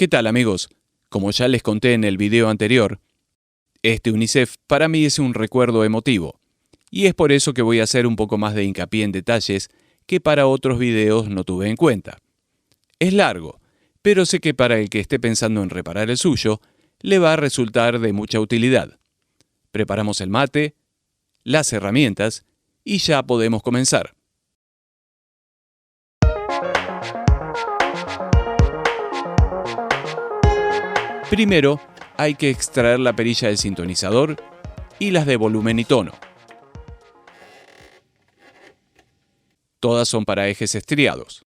¿Qué tal, amigos? Como ya les conté en el video anterior, este UNICEF para mí es un recuerdo emotivo, y es por eso que voy a hacer un poco más de hincapié en detalles que para otros videos no tuve en cuenta. Es largo, pero sé que para el que esté pensando en reparar el suyo, le va a resultar de mucha utilidad. Preparamos el mate, las herramientas, y ya podemos comenzar. Primero, hay que extraer la perilla del sintonizador y las de volumen y tono. Todas son para ejes estriados.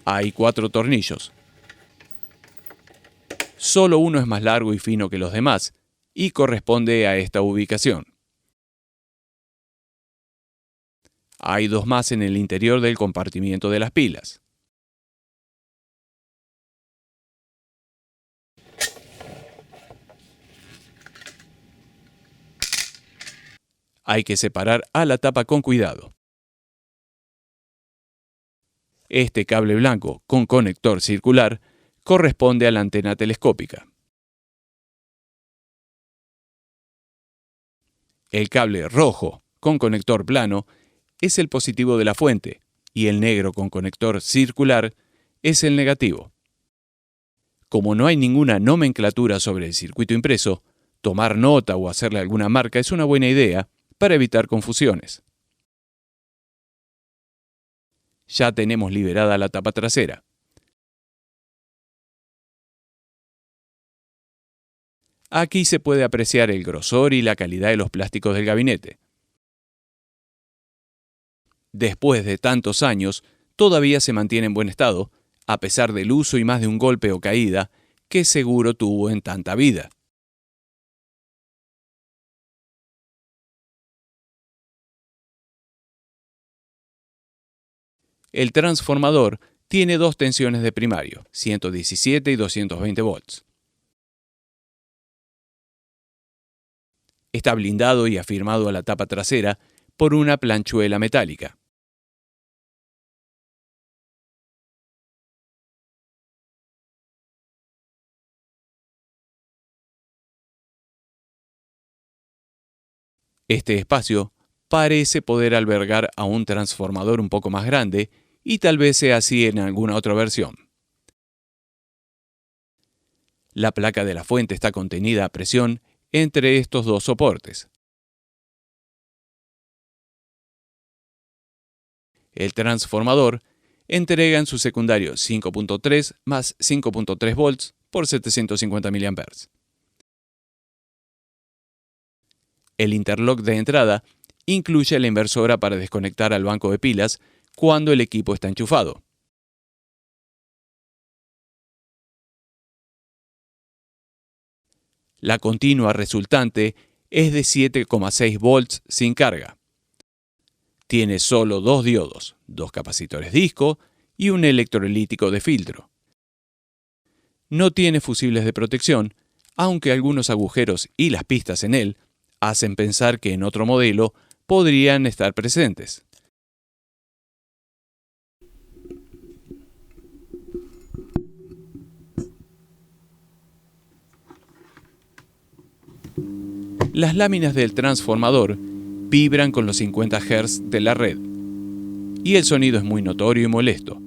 Hay 4 tornillos. Solo uno es más largo y fino que los demás y corresponde a esta ubicación. Hay 2 más en el interior del compartimiento de las pilas. Hay que separar a la tapa con cuidado. Este cable blanco con conector circular corresponde a la antena telescópica. El cable rojo con conector plano es el positivo de la fuente y el negro con conector circular es el negativo. Como no hay ninguna nomenclatura sobre el circuito impreso, tomar nota o hacerle alguna marca es una buena idea para evitar confusiones. Ya tenemos liberada la tapa trasera. Aquí se puede apreciar el grosor y la calidad de los plásticos del gabinete. Después de tantos años, todavía se mantiene en buen estado, a pesar del uso y más de un golpe o caída que seguro tuvo en tanta vida. El transformador tiene dos tensiones de primario, 117 y 220 volts. Está blindado y afirmado a la tapa trasera por una planchuela metálica. Este espacio parece poder albergar a un transformador un poco más grande y tal vez sea así en alguna otra versión. La placa de la fuente está contenida a presión entre estos dos soportes. El transformador entrega en su secundario 5.3 más 5.3 volts por 750 mA. El interlock de entrada incluye la inversora para desconectar al banco de pilas cuando el equipo está enchufado. La continua resultante es de 7,6 volts sin carga. Tiene solo dos diodos, dos capacitores disco y un electrolítico de filtro. No tiene fusibles de protección, aunque algunos agujeros y las pistas en él hacen pensar que en otro modelo podrían estar presentes. Las láminas del transformador vibran con los 50 Hz de la red, y el sonido es muy notorio y molesto,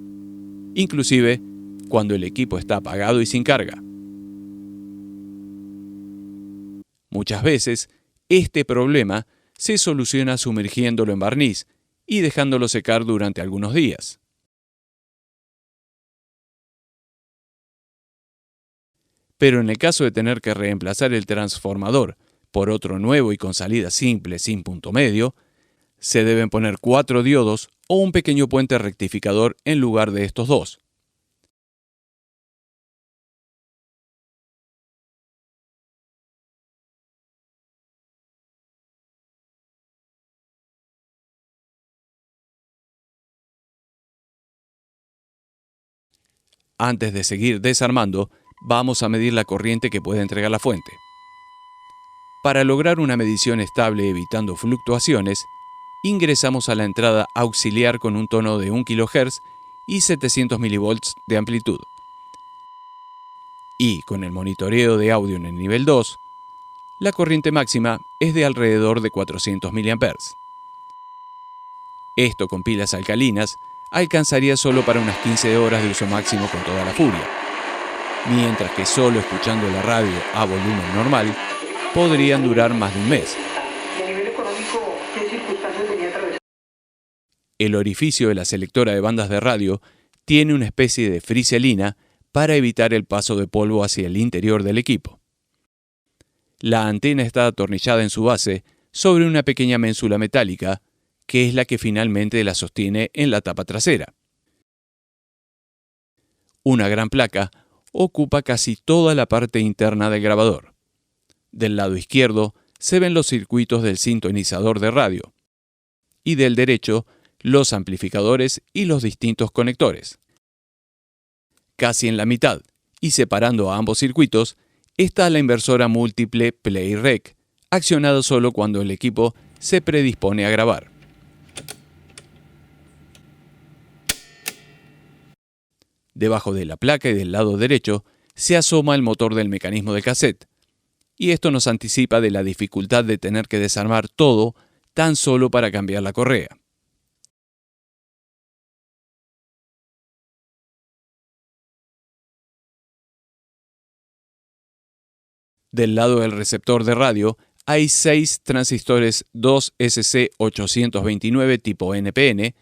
inclusive cuando el equipo está apagado y sin carga. Muchas veces, este problema se soluciona sumergiéndolo en barniz y dejándolo secar durante algunos días. Pero en el caso de tener que reemplazar el transformador por otro nuevo y con salida simple sin punto medio, se deben poner 4 diodos o un pequeño puente rectificador en lugar de estos dos. Antes de seguir desarmando, vamos a medir la corriente que puede entregar la fuente. Para lograr una medición estable evitando fluctuaciones, ingresamos a la entrada auxiliar con un tono de 1 kHz y 700 mV de amplitud. Y con el monitoreo de audio en el nivel 2, la corriente máxima es de alrededor de 400 mA. Esto con pilas alcalinas alcanzaría solo para unas 15 horas de uso máximo con toda la furia, mientras que solo escuchando la radio a volumen normal podrían durar más de un mes. El orificio de la selectora de bandas de radio tiene una especie de friselina para evitar el paso de polvo hacia el interior del equipo. La antena está atornillada en su base sobre una pequeña ménsula metálica, que es la que finalmente la sostiene en la tapa trasera. Una gran placa ocupa casi toda la parte interna del grabador. Del lado izquierdo se ven los circuitos del sintonizador de radio, y del derecho los amplificadores y los distintos conectores. Casi en la mitad, y separando a ambos circuitos, está la inversora múltiple Play-Rec, accionada solo cuando el equipo se predispone a grabar. Debajo de la placa y del lado derecho se asoma el motor del mecanismo de cassette, y esto nos anticipa de la dificultad de tener que desarmar todo tan solo para cambiar la correa. Del lado del receptor de radio hay 6 transistores 2SC829 tipo NPN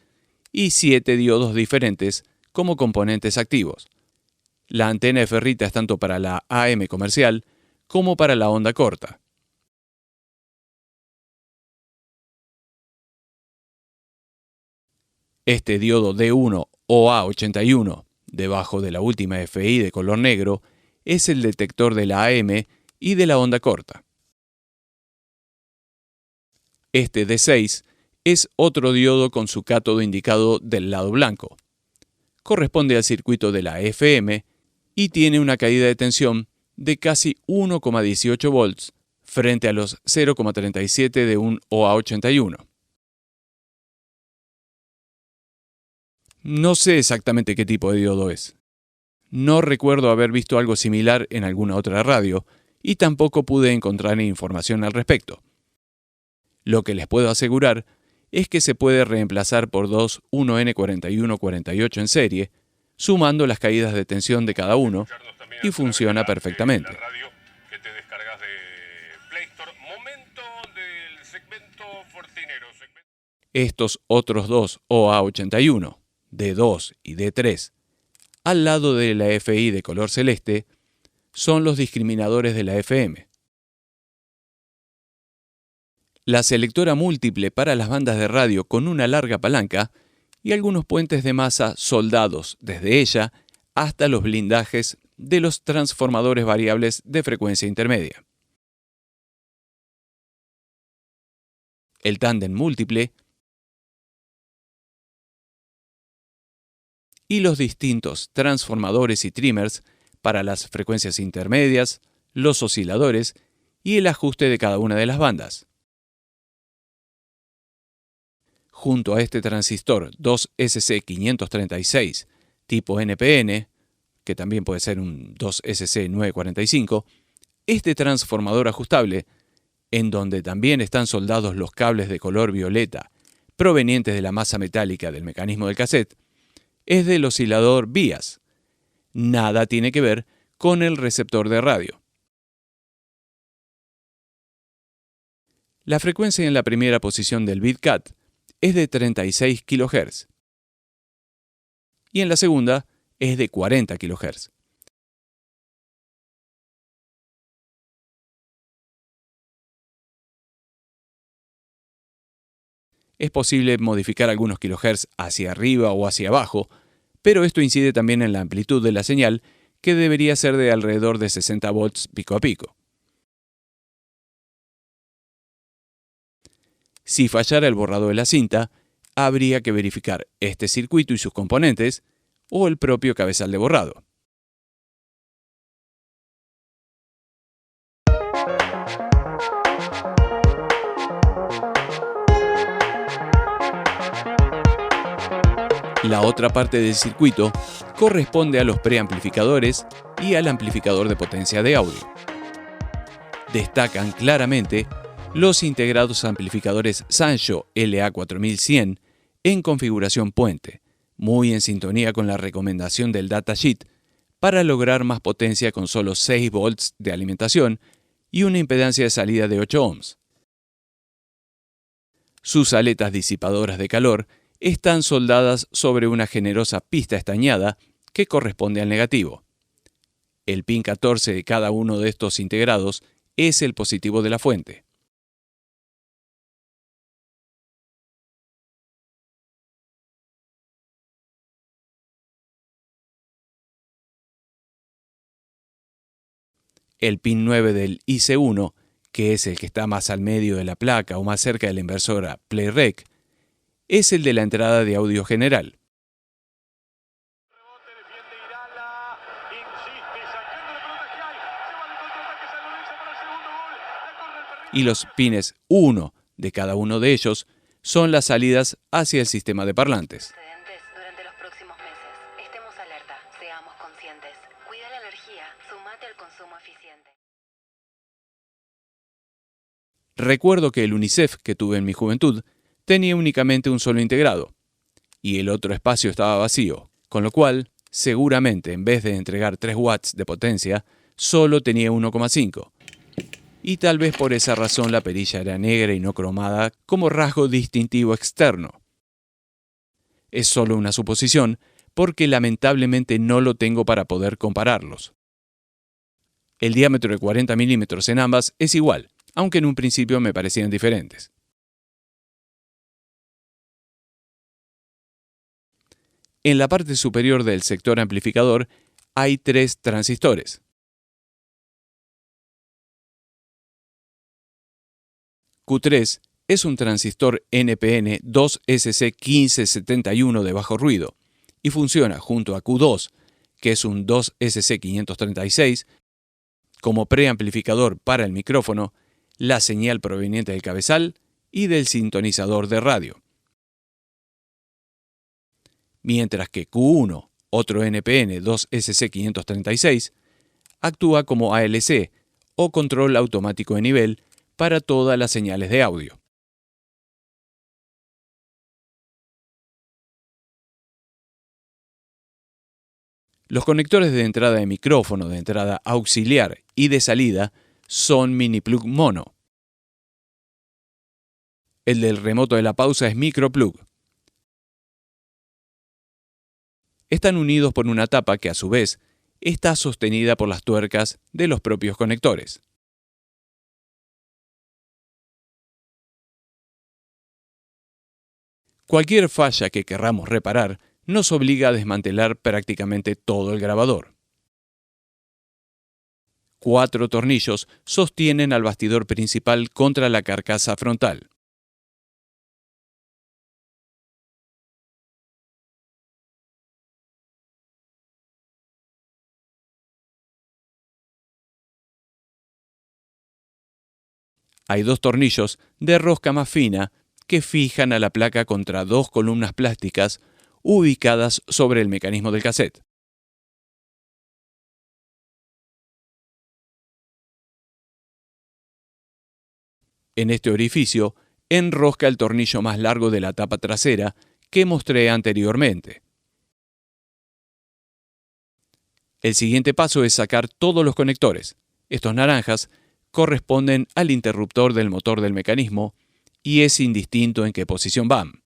y 7 diodos diferentes como componentes activos. La antena de ferrita es tanto para la AM comercial como para la onda corta. Este diodo D1 OA81, debajo de la última FI de color negro, es el detector de la AM y de la onda corta. Este D6 es otro diodo con su cátodo indicado del lado blanco. Corresponde al circuito de la FM y tiene una caída de tensión de casi 1,18 volts frente a los 0,37 de un OA81. No sé exactamente qué tipo de diodo es. No recuerdo haber visto algo similar en alguna otra radio y tampoco pude encontrar información al respecto. Lo que les puedo asegurar es que se puede reemplazar por dos 1N4148 en serie, sumando las caídas de tensión de cada uno, y funciona perfectamente. Estos otros dos OA81, D2 y D3, al lado de la FI de color celeste, son los discriminadores de la FM. La selectora múltiple para las bandas de radio con una larga palanca y algunos puentes de masa soldados desde ella hasta los blindajes de los transformadores variables de frecuencia intermedia. El tándem múltiple y los distintos transformadores y trimmers para las frecuencias intermedias, los osciladores y el ajuste de cada una de las bandas. Junto a este transistor 2SC536 tipo NPN, que también puede ser un 2SC945, este transformador ajustable, en donde también están soldados los cables de color violeta provenientes de la masa metálica del mecanismo del cassette, es del oscilador Bias. Nada tiene que ver con el receptor de radio. La frecuencia en la primera posición del BitCat es de 36 kHz y en la segunda es de 40 kHz. Es posible modificar algunos kilohertz hacia arriba o hacia abajo, pero esto incide también en la amplitud de la señal, que debería ser de alrededor de 60 volts pico a pico. Si fallara el borrado de la cinta, habría que verificar este circuito y sus componentes, o el propio cabezal de borrado. La otra parte del circuito corresponde a los preamplificadores y al amplificador de potencia de audio. Destacan claramente los integrados amplificadores Sanyo LA4100 en configuración puente, muy en sintonía con la recomendación del datasheet para lograr más potencia con solo 6 volts de alimentación y una impedancia de salida de 8 ohms. Sus aletas disipadoras de calor están soldadas sobre una generosa pista estañada que corresponde al negativo. El pin 14 de cada uno de estos integrados es el positivo de la fuente. El pin 9 del IC1, que es el que está más al medio de la placa o más cerca de la inversora Play-Rec, es el de la entrada de audio general. Y los pines 1 de cada uno de ellos son las salidas hacia el sistema de parlantes. Durante los próximos meses, estemos alerta, seamos conscientes. Cuida la energía, sumate al consumo eficiente. Recuerdo que el UNICEF que tuve en mi juventud tenía únicamente un solo integrado, y el otro espacio estaba vacío, con lo cual, seguramente en vez de entregar 3 watts de potencia, solo tenía 1,5. Y tal vez por esa razón la perilla era negra y no cromada como rasgo distintivo externo. Es solo una suposición, porque lamentablemente no lo tengo para poder compararlos. El diámetro de 40 milímetros en ambas es igual, aunque en un principio me parecían diferentes. En la parte superior del sector amplificador hay 3 transistores. Q3 es un transistor NPN 2SC1571 de bajo ruido y funciona junto a Q2, que es un 2SC536, como preamplificador para el micrófono, la señal proveniente del cabezal y del sintonizador de radio. Mientras que Q1, otro NPN 2SC536, actúa como ALC o control automático de nivel para todas las señales de audio. Los conectores de entrada de micrófono, de entrada auxiliar y de salida son mini plug mono. El del remoto de la pausa es micro plug. Están unidos por una tapa que a su vez está sostenida por las tuercas de los propios conectores. Cualquier falla que querramos reparar nos obliga a desmantelar prácticamente todo el grabador. 4 tornillos sostienen al bastidor principal contra la carcasa frontal. Hay 2 tornillos de rosca más fina que fijan a la placa contra 2 columnas plásticas ubicadas sobre el mecanismo del cassette. En este orificio enrosca el tornillo más largo de la tapa trasera que mostré anteriormente. El siguiente paso es sacar todos los conectores. Estos naranjas corresponden al interruptor del motor del mecanismo y es indistinto en qué posición van.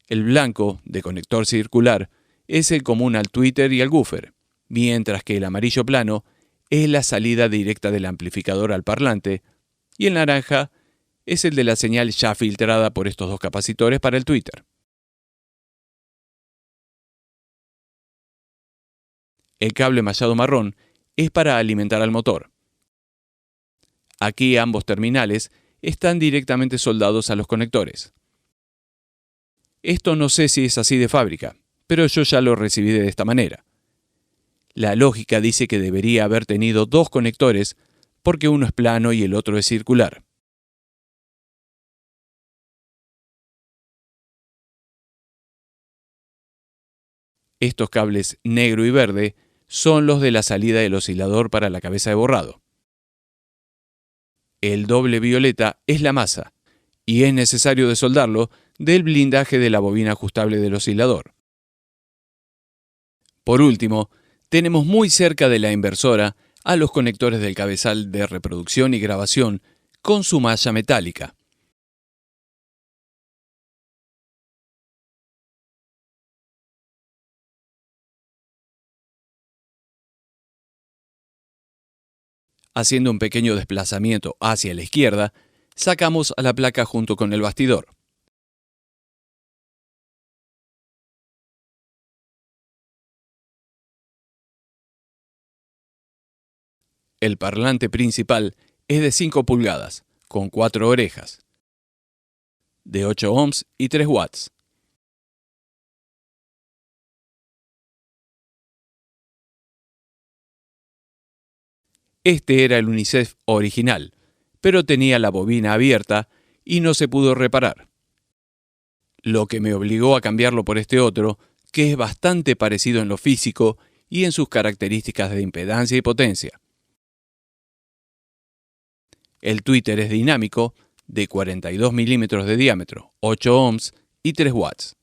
El blanco, de conector circular, es el común al tweeter y al woofer, mientras que el amarillo plano es la salida directa del amplificador al parlante y el naranja es el de la señal ya filtrada por estos 2 capacitores para el tweeter. El cable mallado marrón es para alimentar al motor. Aquí ambos terminales están directamente soldados a los conectores. Esto no sé si es así de fábrica, pero yo ya lo recibí de esta manera. La lógica dice que debería haber tenido 2 conectores porque uno es plano y el otro es circular. Estos cables negro y verde son los de la salida del oscilador para la cabeza de borrado. El doble violeta es la masa y es necesario desoldarlo del blindaje de la bobina ajustable del oscilador. Por último, tenemos muy cerca de la inversora a los conectores del cabezal de reproducción y grabación con su malla metálica. Haciendo un pequeño desplazamiento hacia la izquierda, sacamos a la placa junto con el bastidor. El parlante principal es de 5 pulgadas, con 4 orejas, de 8 ohms y 3 watts. Este era el Unicef original, pero tenía la bobina abierta y no se pudo reparar. Lo que me obligó a cambiarlo por este otro, que es bastante parecido en lo físico y en sus características de impedancia y potencia. El tweeter es dinámico, de 42 milímetros de diámetro, 8 ohms y 3 watts.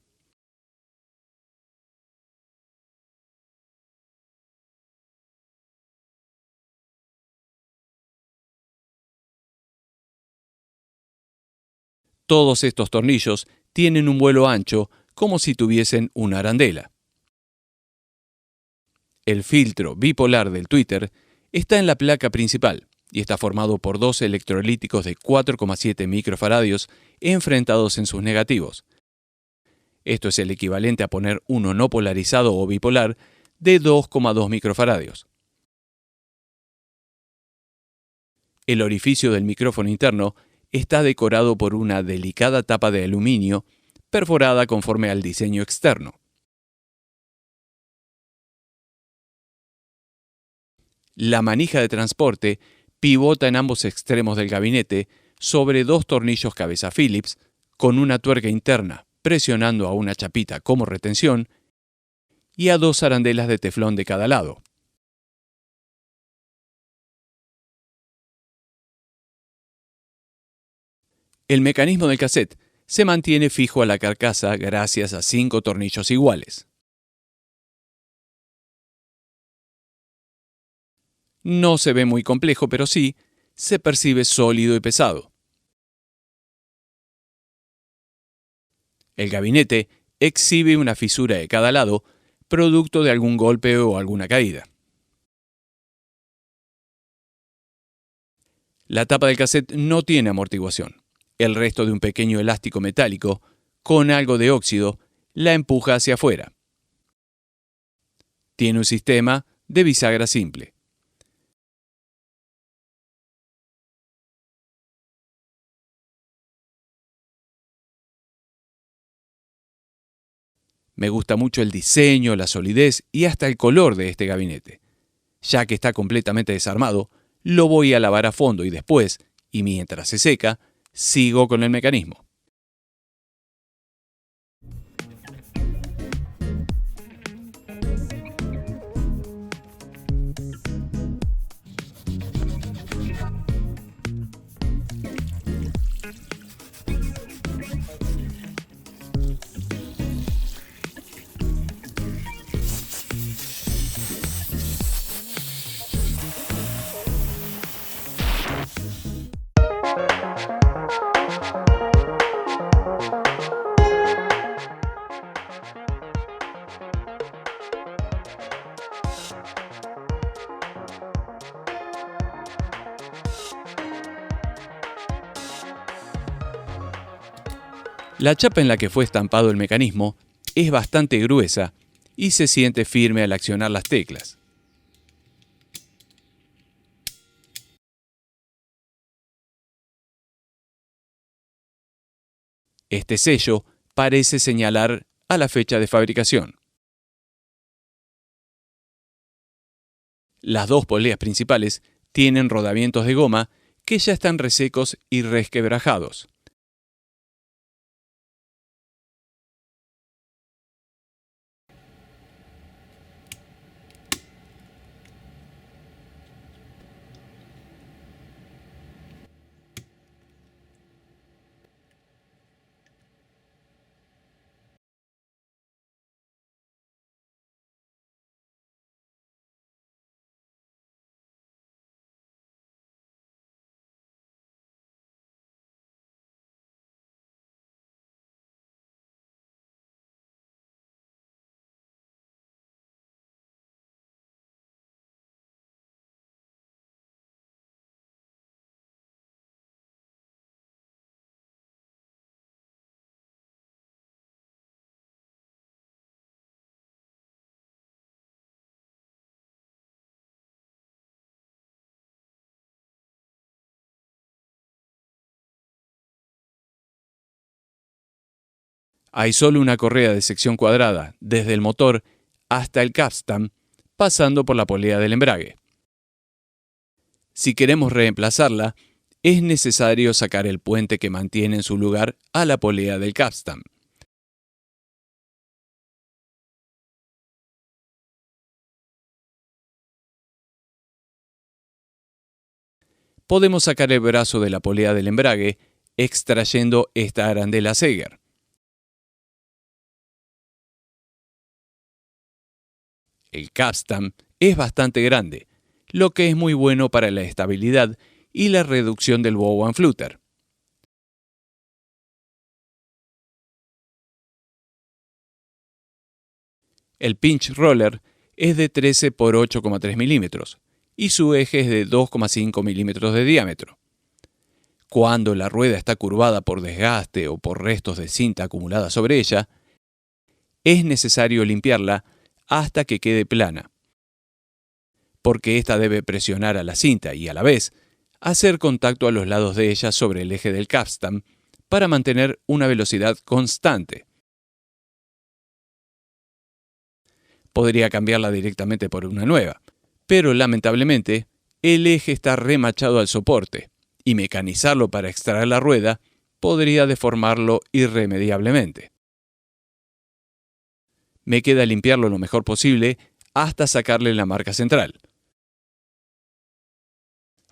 Todos estos tornillos tienen un vuelo ancho como si tuviesen una arandela. El filtro bipolar del tweeter está en la placa principal y está formado por dos electrolíticos de 4,7 microfaradios enfrentados en sus negativos. Esto es el equivalente a poner uno no polarizado o bipolar de 2,2 microfaradios. El orificio del micrófono interno está decorado por una delicada tapa de aluminio perforada conforme al diseño externo. La manija de transporte pivota en ambos extremos del gabinete sobre dos tornillos cabeza Phillips con una tuerca interna presionando a una chapita como retención y a dos arandelas de teflón de cada lado. El mecanismo del cassette se mantiene fijo a la carcasa gracias a 5 tornillos iguales. No se ve muy complejo, pero sí se percibe sólido y pesado. El gabinete exhibe una fisura de cada lado, producto de algún golpe o alguna caída. La tapa del cassette no tiene amortiguación. El resto de un pequeño elástico metálico, con algo de óxido, la empuja hacia afuera. Tiene un sistema de bisagra simple. Me gusta mucho el diseño, la solidez y hasta el color de este gabinete. Ya que está completamente desarmado, lo voy a lavar a fondo y después, y mientras se seca, sigo con el mecanismo. La chapa en la que fue estampado el mecanismo es bastante gruesa y se siente firme al accionar las teclas. Este sello parece señalar a la fecha de fabricación. Las dos poleas principales tienen rodamientos de goma que ya están resecos y resquebrajados. Hay solo una correa de sección cuadrada desde el motor hasta el capstan, pasando por la polea del embrague. Si queremos reemplazarla, es necesario sacar el puente que mantiene en su lugar a la polea del capstan. Podemos sacar el brazo de la polea del embrague extrayendo esta arandela Seeger. El capstan es bastante grande, lo que es muy bueno para la estabilidad y la reducción del bow and flutter. El pinch roller es de 13 por 8,3 milímetros y su eje es de 2,5 milímetros de diámetro. Cuando la rueda está curvada por desgaste o por restos de cinta acumulada sobre ella, es necesario limpiarla hasta que quede plana, porque ésta debe presionar a la cinta y a la vez hacer contacto a los lados de ella sobre el eje del capstan para mantener una velocidad constante. Podría cambiarla directamente por una nueva, pero lamentablemente el eje está remachado al soporte y mecanizarlo para extraer la rueda podría deformarlo irremediablemente. Me queda limpiarlo lo mejor posible hasta sacarle la marca central.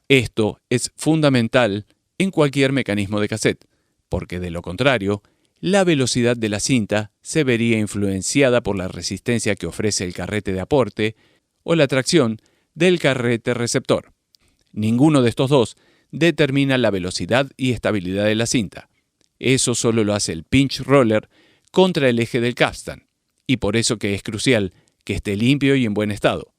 Esto es fundamental en cualquier mecanismo de cassette, porque de lo contrario, la velocidad de la cinta se vería influenciada por la resistencia que ofrece el carrete de aporte o la tracción del carrete receptor. Ninguno de estos dos determina la velocidad y estabilidad de la cinta. Eso solo lo hace el pinch roller contra el eje del capstan, y por eso que es crucial que esté limpio y en buen estado.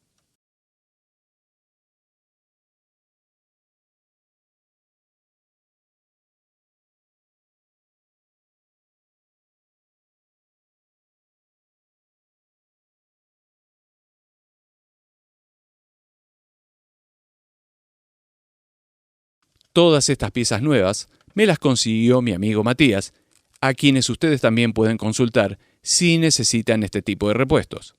Todas estas piezas nuevas me las consiguió mi amigo Matías, a quienes ustedes también pueden consultar si necesitan este tipo de repuestos.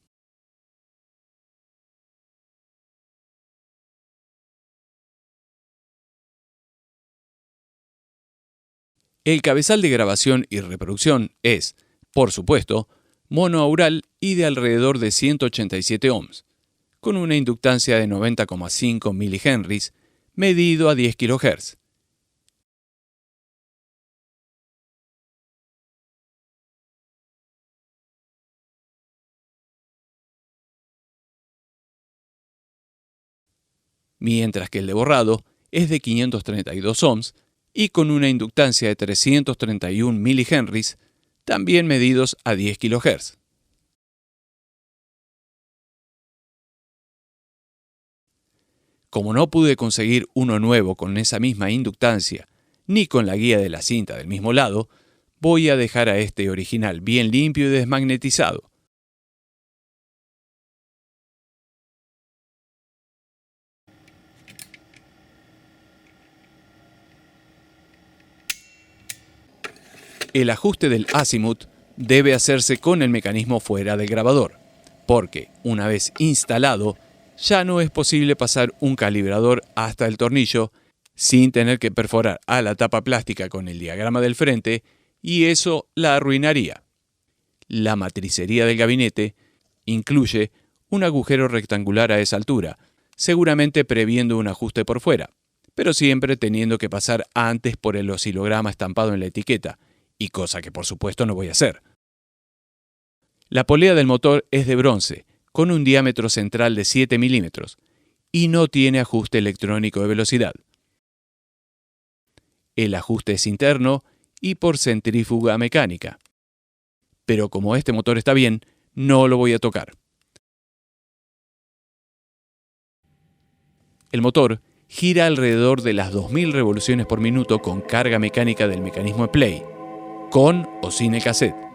El cabezal de grabación y reproducción es, por supuesto, monoaural y de alrededor de 187 ohms, con una inductancia de 90,5 mH, medido a 10 kHz. Mientras que el de borrado es de 532 ohms y con una inductancia de 331 mH, también medidos a 10 kHz. Como no pude conseguir uno nuevo con esa misma inductancia, ni con la guía de la cinta del mismo lado, voy a dejar a este original bien limpio y desmagnetizado. El ajuste del azimut debe hacerse con el mecanismo fuera del grabador, porque, una vez instalado, ya no es posible pasar un calibrador hasta el tornillo sin tener que perforar a la tapa plástica con el diagrama del frente, y eso la arruinaría. La matricería del gabinete incluye un agujero rectangular a esa altura, seguramente previendo un ajuste por fuera, pero siempre teniendo que pasar antes por el oscilograma estampado en la etiqueta, y cosa que por supuesto no voy a hacer. La polea del motor es de bronce, con un diámetro central de 7 milímetros, y no tiene ajuste electrónico de velocidad. El ajuste es interno y por centrífuga mecánica. Pero como este motor está bien, no lo voy a tocar. El motor gira alrededor de las 2000 revoluciones por minuto con carga mecánica del mecanismo de play, con o sin el cassette.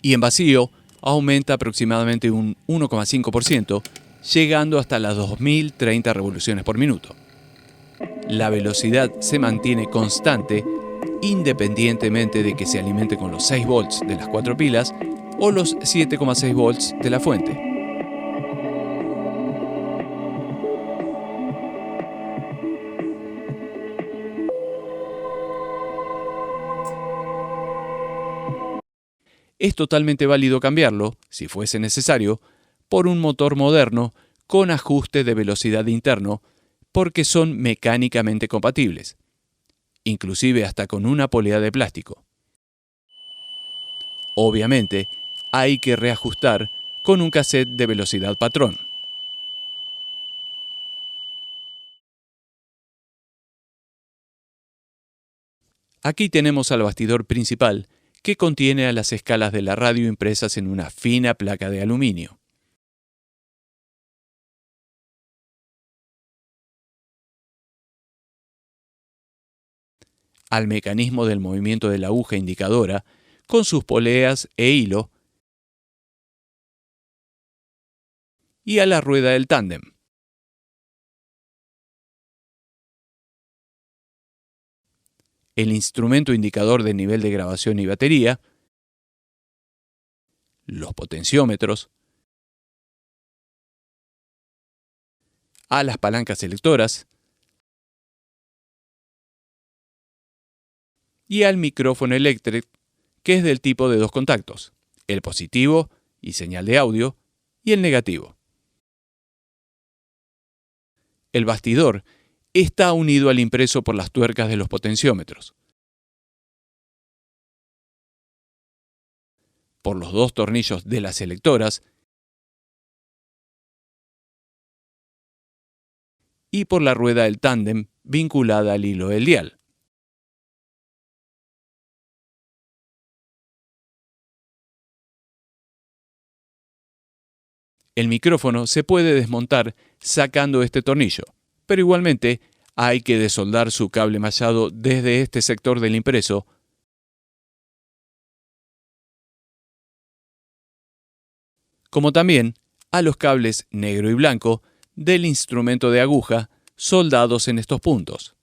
Y en vacío aumenta aproximadamente un 1,5%, llegando hasta las 2030 revoluciones por minuto. La velocidad se mantiene constante independientemente de que se alimente con los 6 volts de las 4 pilas o los 7,6 volts de la fuente. Es totalmente válido cambiarlo, si fuese necesario, por un motor moderno con ajuste de velocidad interno, porque son mecánicamente compatibles, inclusive hasta con una polea de plástico. Obviamente, hay que reajustar con un cassette de velocidad patrón. Aquí tenemos al bastidor principal, que contiene a las escalas de la radio impresas en una fina placa de aluminio. Al mecanismo del movimiento de la aguja indicadora, con sus poleas e hilo, y a la rueda del tándem. El instrumento indicador de nivel de grabación y batería, los potenciómetros, a las palancas selectoras y al micrófono eléctrico, que es del tipo de 2 contactos, el positivo y señal de audio, y el negativo. El bastidor está unido al impreso por las tuercas de los potenciómetros. Por los 2 tornillos de las selectoras y por la rueda del tándem vinculada al hilo del dial. El micrófono se puede desmontar sacando este tornillo, pero igualmente hay que desoldar su cable mallado desde este sector del impreso como también a los cables negro y blanco del instrumento de aguja soldados en estos puntos.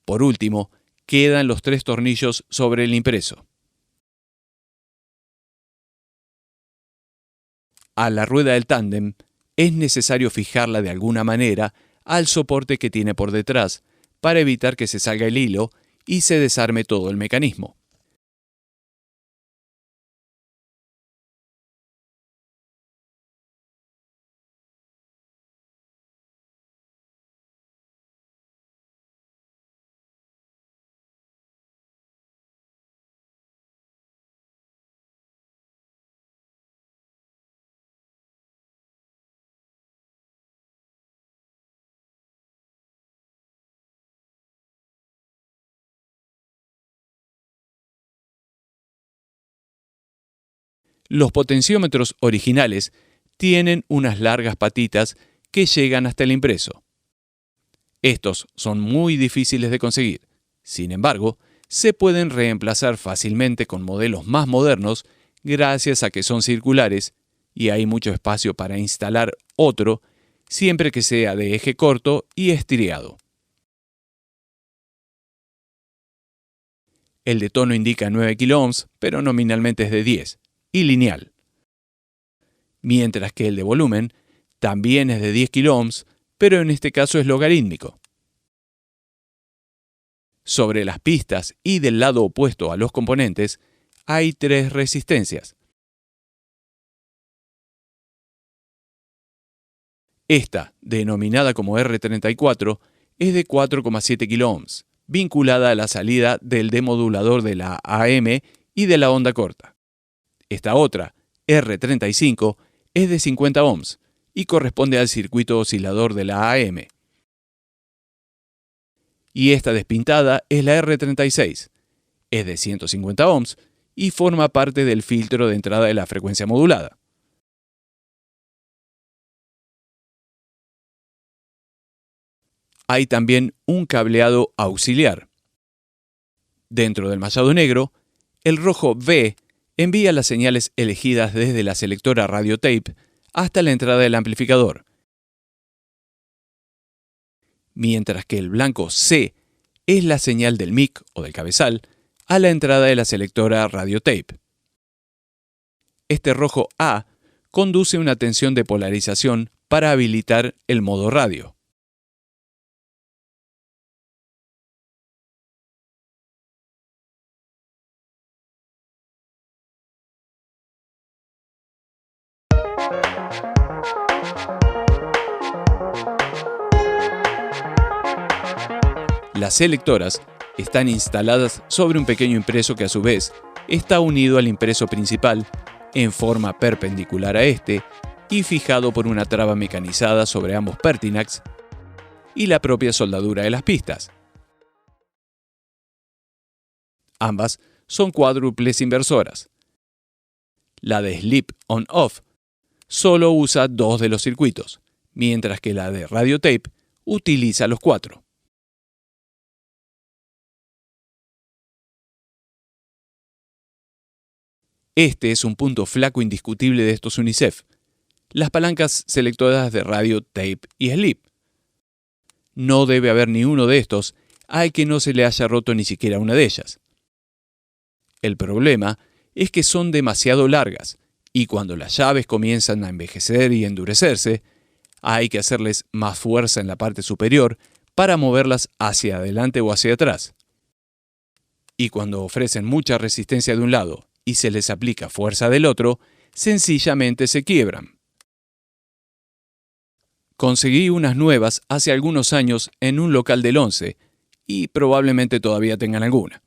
Por último, quedan los 3 tornillos sobre el impreso. A la rueda del tándem es necesario fijarla de alguna manera al soporte que tiene por detrás para evitar que se salga el hilo y se desarme todo el mecanismo. Los potenciómetros originales tienen unas largas patitas que llegan hasta el impreso. Estos son muy difíciles de conseguir. Sin embargo, se pueden reemplazar fácilmente con modelos más modernos gracias a que son circulares y hay mucho espacio para instalar otro, siempre que sea de eje corto y estriado. El de tono indica 9 kiloohms, pero nominalmente es de 10, y lineal. Mientras que el de volumen también es de 10 kiloohms, pero en este caso es logarítmico. Sobre las pistas y del lado opuesto a los componentes hay 3 resistencias. Esta, denominada como R34, es de 4,7 kiloohms, vinculada a la salida del demodulador de la AM y de la onda corta. Esta otra, R35, es de 50 ohms y corresponde al circuito oscilador de la AM. Y esta despintada es la R36, es de 150 ohms y forma parte del filtro de entrada de la frecuencia modulada. Hay también un cableado auxiliar. Dentro del mallado negro, el rojo V envía las señales elegidas desde la selectora radio tape hasta la entrada del amplificador, mientras que el blanco C es la señal del mic o del cabezal a la entrada de la selectora radio tape. Este rojo A conduce una tensión de polarización para habilitar el modo radio. Las selectoras están instaladas sobre un pequeño impreso que a su vez está unido al impreso principal en forma perpendicular a este y fijado por una traba mecanizada sobre ambos Pertinax y la propia soldadura de las pistas. Ambas son cuádruples inversoras. La de Sleep On-Off solo usa 2 de los circuitos, mientras que la de Radio Tape utiliza los 4. Este es un punto flaco indiscutible de estos UNICEF: las palancas selectoras de Radio, Tape y Sleep. No debe haber ni uno de estos al que no se le haya roto ni siquiera una de ellas. El problema es que son demasiado largas, y cuando las llaves comienzan a envejecer y endurecerse, hay que hacerles más fuerza en la parte superior para moverlas hacia adelante o hacia atrás. Y cuando ofrecen mucha resistencia de un lado y se les aplica fuerza del otro, sencillamente se quiebran. Conseguí unas nuevas hace algunos años en un local del 11 y probablemente todavía tengan alguna.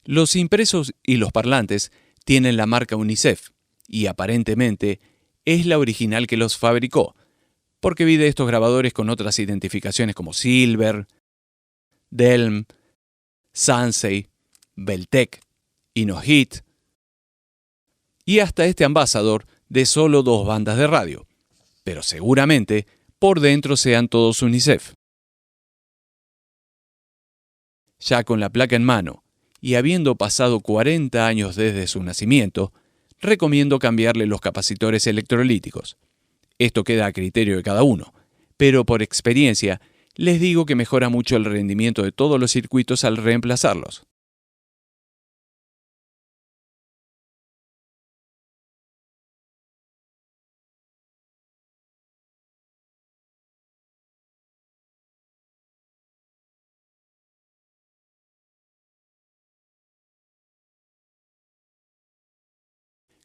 Los impresos y los parlantes tienen la marca UNICEF y aparentemente es la original que los fabricó, porque vi de estos grabadores con otras identificaciones como Silver, Delm, Sansei, Beltec, Inohit y hasta este Ambassador de solo 2 bandas de radio, pero seguramente por dentro sean todos UNICEF. Ya con la placa en mano y habiendo pasado 40 años desde su nacimiento, recomiendo cambiarle los capacitores electrolíticos. Esto queda a criterio de cada uno, pero por experiencia les digo que mejora mucho el rendimiento de todos los circuitos al reemplazarlos.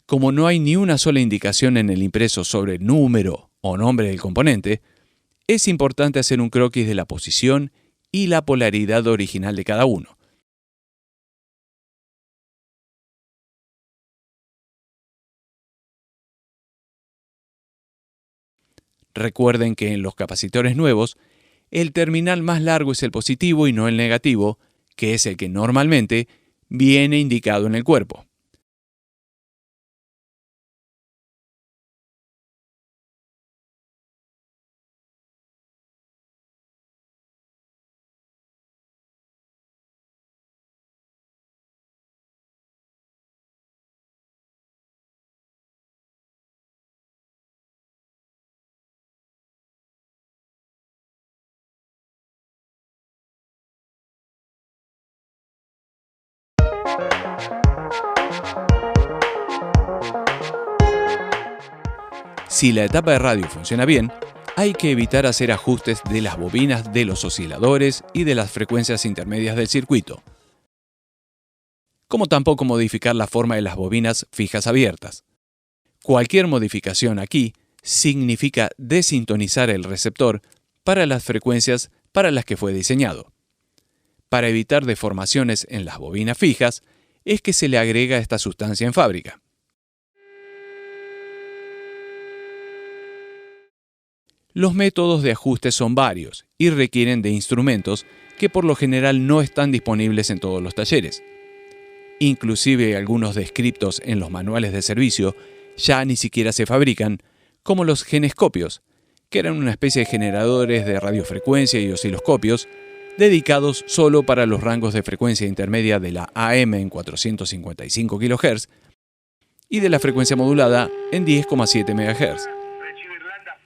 Como no hay ni una sola indicación en el impreso sobre el número o nombre del componente, es importante hacer un croquis de la posición y la polaridad original de cada uno. Recuerden que en los capacitores nuevos, el terminal más largo es el positivo y no el negativo, que es el que normalmente viene indicado en el cuerpo. Si la etapa de radio funciona bien, hay que evitar hacer ajustes de las bobinas de los osciladores y de las frecuencias intermedias del circuito, como tampoco modificar la forma de las bobinas fijas abiertas. Cualquier modificación aquí significa desintonizar el receptor para las frecuencias para las que fue diseñado. Para evitar deformaciones en las bobinas fijas, es que se le agrega esta sustancia en fábrica. Los métodos de ajuste son varios y requieren de instrumentos que por lo general no están disponibles en todos los talleres. Inclusive algunos descritos en los manuales de servicio ya ni siquiera se fabrican, como los genescopios, que eran una especie de generadores de radiofrecuencia y osciloscopios dedicados solo para los rangos de frecuencia intermedia de la AM en 455 kHz y de la frecuencia modulada en 10,7 MHz.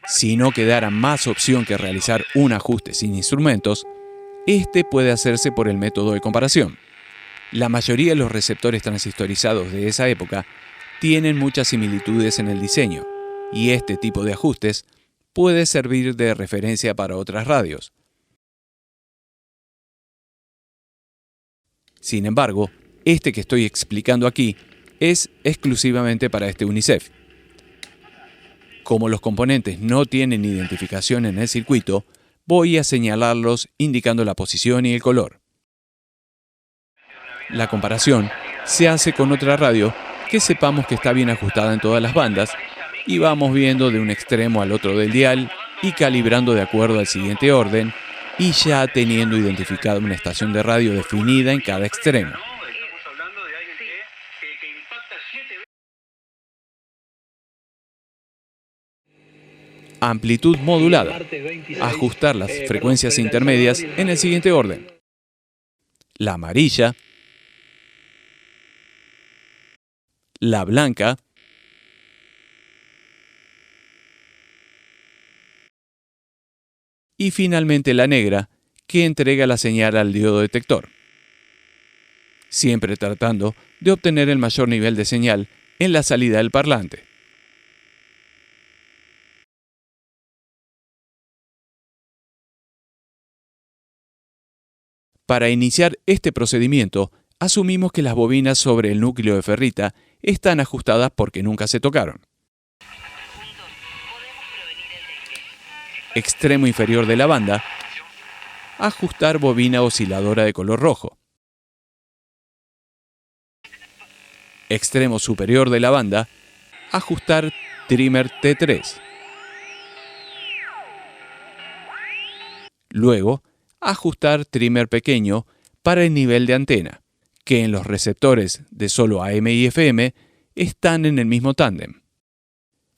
Si no quedara más opción que realizar un ajuste sin instrumentos, este puede hacerse por el método de comparación. La mayoría de los receptores transistorizados de esa época tienen muchas similitudes en el diseño, y este tipo de ajustes puede servir de referencia para otras radios. Sin embargo, este que estoy explicando aquí es exclusivamente para este UNICEF. Como los componentes no tienen identificación en el circuito, voy a señalarlos indicando la posición y el color. La comparación se hace con otra radio que sepamos que está bien ajustada en todas las bandas y vamos viendo de un extremo al otro del dial y calibrando de acuerdo al siguiente orden y ya teniendo identificada una estación de radio definida en cada extremo. Amplitud modulada. Ajustar las frecuencias intermedias en el siguiente orden. La amarilla, la blanca, y finalmente la negra, que entrega la señal al diodo detector, siempre tratando de obtener el mayor nivel de señal en la salida del parlante. Para iniciar este procedimiento, asumimos que las bobinas sobre el núcleo de ferrita están ajustadas porque nunca se tocaron. Extremo inferior de la banda, ajustar bobina osciladora de color rojo. Extremo superior de la banda, ajustar trimmer T3. Luego, ajustar trimmer pequeño para el nivel de antena, que en los receptores de solo AM y FM están en el mismo tándem.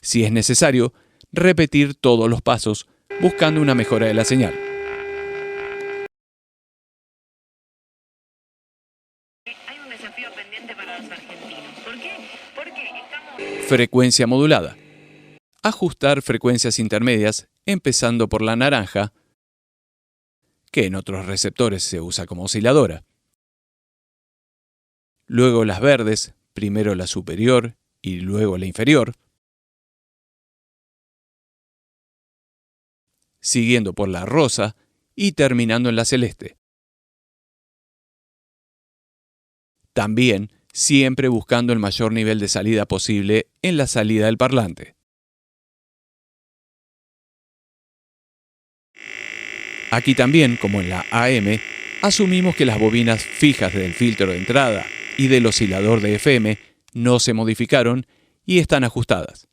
Si es necesario, repetir todos los pasos buscando una mejora de la señal. Hay un desafío pendiente para los argentinos. ¿Por qué? Porque estamos... Frecuencia modulada. Ajustar frecuencias intermedias empezando por la naranja, que en otros receptores se usa como osciladora. Luego las verdes, primero la superior y luego la inferior. Siguiendo por la rosa y terminando en la celeste. También siempre buscando el mayor nivel de salida posible en la salida del parlante. Aquí también, como en la AM, asumimos que las bobinas fijas del filtro de entrada y del oscilador de FM no se modificaron y están ajustadas.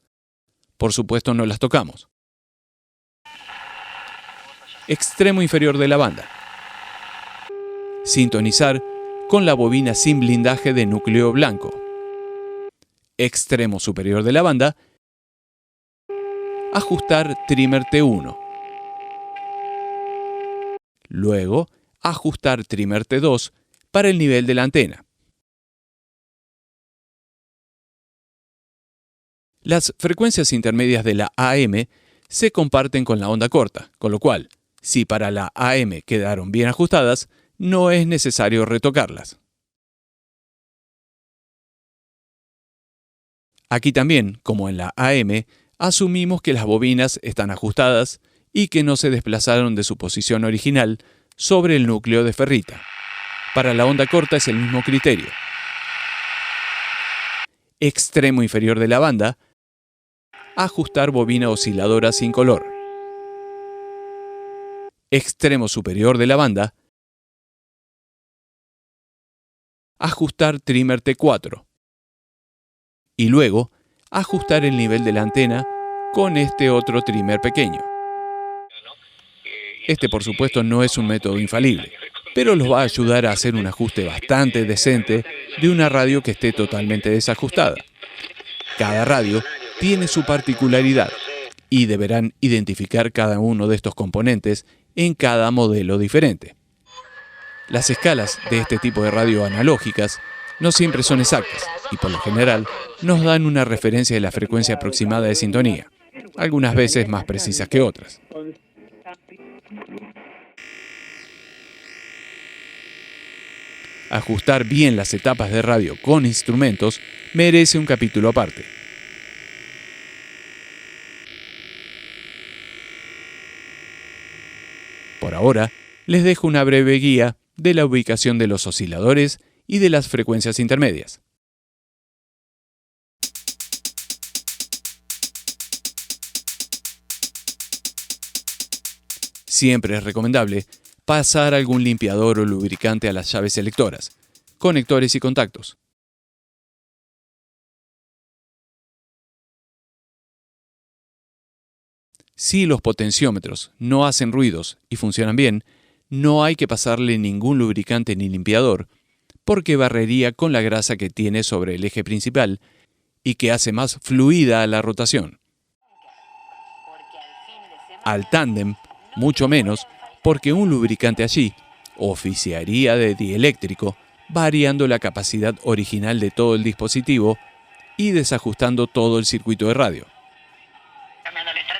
Por supuesto no las tocamos. Extremo inferior de la banda. Sintonizar con la bobina sin blindaje de núcleo blanco. Extremo superior de la banda. Ajustar trimmer T1. Luego, ajustar trimmer T2 para el nivel de la antena. Las frecuencias intermedias de la AM se comparten con la onda corta, con lo cual, si para la AM quedaron bien ajustadas, no es necesario retocarlas. Aquí también, como en la AM, asumimos que las bobinas están ajustadas y que no se desplazaron de su posición original sobre el núcleo de ferrita. Para la onda corta es el mismo criterio. Extremo inferior de la banda, ajustar bobina osciladora sin color. Extremo superior de la banda, ajustar trimmer T4. Y luego, ajustar el nivel de la antena con este otro trimmer pequeño. Este, por supuesto, no es un método infalible, pero los va a ayudar a hacer un ajuste bastante decente de una radio que esté totalmente desajustada. Cada radio tiene su particularidad y deberán identificar cada uno de estos componentes en cada modelo diferente. Las escalas de este tipo de radio analógicas no siempre son exactas y por lo general nos dan una referencia de la frecuencia aproximada de sintonía, algunas veces más precisas que otras. Ajustar bien las etapas de radio con instrumentos merece un capítulo aparte. Por ahora, les dejo una breve guía de la ubicación de los osciladores y de las frecuencias intermedias. Siempre es recomendable pasar algún limpiador o lubricante a las llaves selectoras, conectores y contactos. Si los potenciómetros no hacen ruidos y funcionan bien, no hay que pasarle ningún lubricante ni limpiador, porque barrería con la grasa que tiene sobre el eje principal y que hace más fluida la rotación. Al tándem, mucho menos, porque un lubricante allí oficiaría de dieléctrico, variando la capacidad original de todo el dispositivo y desajustando todo el circuito de radio.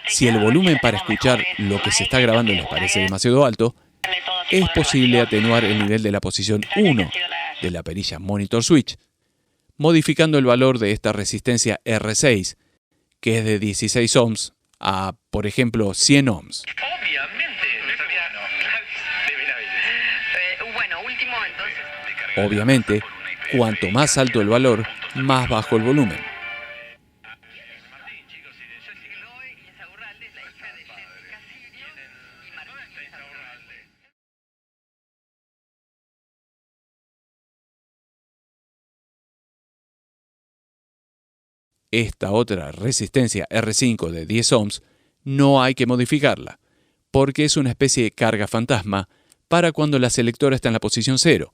Si el volumen para escuchar lo que se está grabando les parece demasiado alto, es posible atenuar el nivel de la posición 1 de la perilla Monitor Switch, modificando el valor de esta resistencia R6, que es de 16 ohms, a, por ejemplo, 100 ohms. Obviamente, cuanto más alto el valor, más bajo el volumen. Esta otra resistencia R5 de 10 ohms no hay que modificarla, porque es una especie de carga fantasma para cuando la selectora está en la posición 0,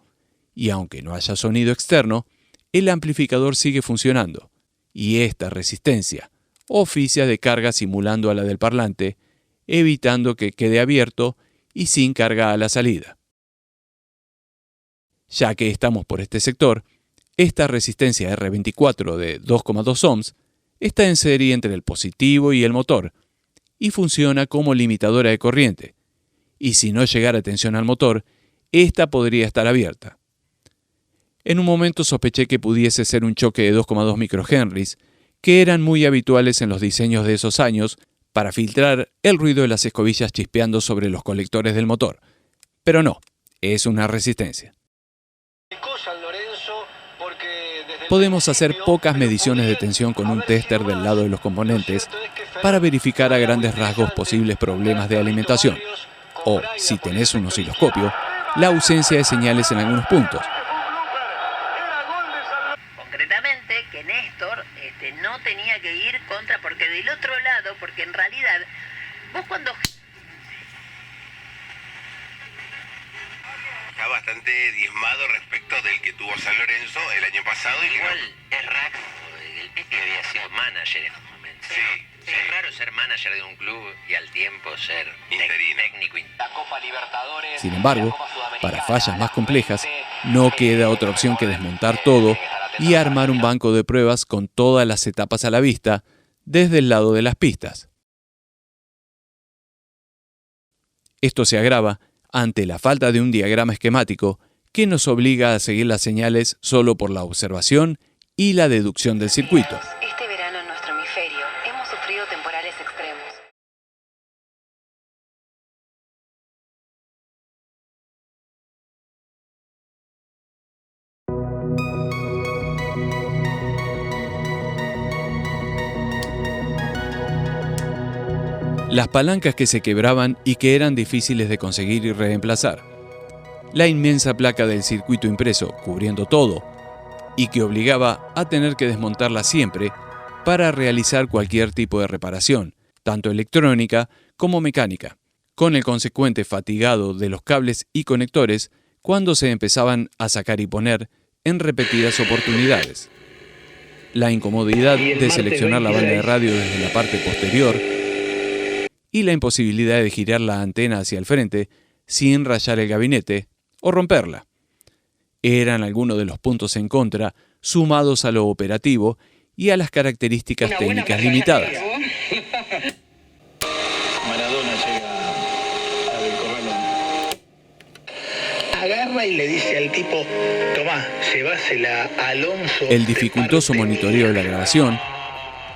y aunque no haya sonido externo, el amplificador sigue funcionando, y esta resistencia oficia de carga simulando a la del parlante, evitando que quede abierto y sin carga a la salida. Ya que estamos por este sector, esta resistencia R24 de 2,2 ohms está en serie entre el positivo y el motor y funciona como limitadora de corriente, y si no llegara tensión al motor, esta podría estar abierta. En un momento sospeché que pudiese ser un choque de 2,2 microhenries, que eran muy habituales en los diseños de esos años para filtrar el ruido de las escobillas chispeando sobre los colectores del motor, pero no, es una resistencia. Podemos hacer pocas mediciones de tensión con un tester del lado de los componentes para verificar a grandes rasgos posibles problemas de alimentación, o, si tenés un osciloscopio, la ausencia de señales en algunos puntos. Concretamente que Néstor no tenía que ir contra, porque del otro lado, porque en realidad, vos cuando... Está bastante diezmado respecto del que tuvo San Lorenzo el año pasado. Igual es raro, el Pipi había sido manager en un momento. Sí, ¿no? Es raro ser manager de un club y al tiempo ser interino. Técnico. La Copa Libertadores, Sin embargo, para fallas más complejas, no queda otra opción que desmontar todo y armar un banco de pruebas con todas las etapas a la vista desde el lado de las pistas. Esto se agrava ante la falta de un diagrama esquemático que nos obliga a seguir las señales solo por la observación y la deducción del circuito. Este verano en nuestro hemisferio hemos sufrido temporales extremos. Las palancas que se quebraban y que eran difíciles de conseguir y reemplazar. La inmensa placa del circuito impreso cubriendo todo y que obligaba a tener que desmontarla siempre para realizar cualquier tipo de reparación, tanto electrónica como mecánica, con el consecuente fatigado de los cables y conectores cuando se empezaban a sacar y poner en repetidas oportunidades. La incomodidad de seleccionar la banda de radio desde la parte posterior y la imposibilidad de girar la antena hacia el frente sin rayar el gabinete o romperla. Eran algunos de los puntos en contra, sumados a lo operativo y a las características técnicas limitadas. Maradona llega al corralón. Agarra y le dice al tipo, tomá, llevásela a Alonso. El dificultoso monitoreo de la grabación,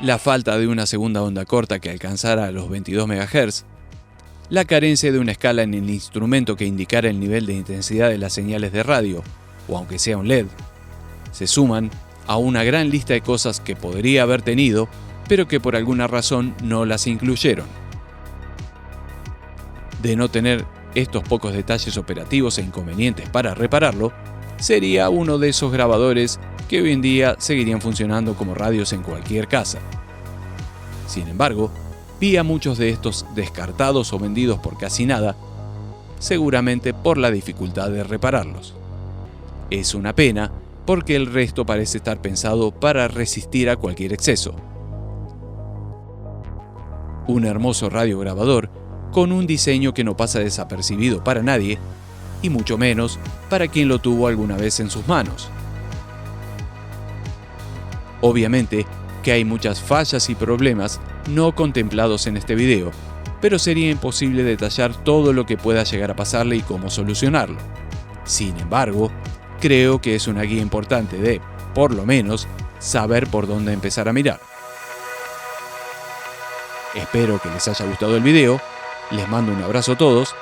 la falta de una segunda onda corta que alcanzara los 22 MHz, la carencia de una escala en el instrumento que indicara el nivel de intensidad de las señales de radio, o aunque sea un LED, se suman a una gran lista de cosas que podría haber tenido, pero que por alguna razón no las incluyeron. De no tener estos pocos detalles operativos e inconvenientes para repararlo, sería uno de esos grabadores que hoy en día seguirían funcionando como radios en cualquier casa. Sin embargo, vi a muchos de estos descartados o vendidos por casi nada, seguramente por la dificultad de repararlos. Es una pena porque el resto parece estar pensado para resistir a cualquier exceso. Un hermoso radiograbador con un diseño que no pasa desapercibido para nadie, y mucho menos para quien lo tuvo alguna vez en sus manos. Obviamente que hay muchas fallas y problemas no contemplados en este video, pero sería imposible detallar todo lo que pueda llegar a pasarle y cómo solucionarlo. Sin embargo, creo que es una guía importante de, por lo menos, saber por dónde empezar a mirar. Espero que les haya gustado el video, les mando un abrazo a todos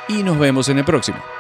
y nos vemos en el próximo.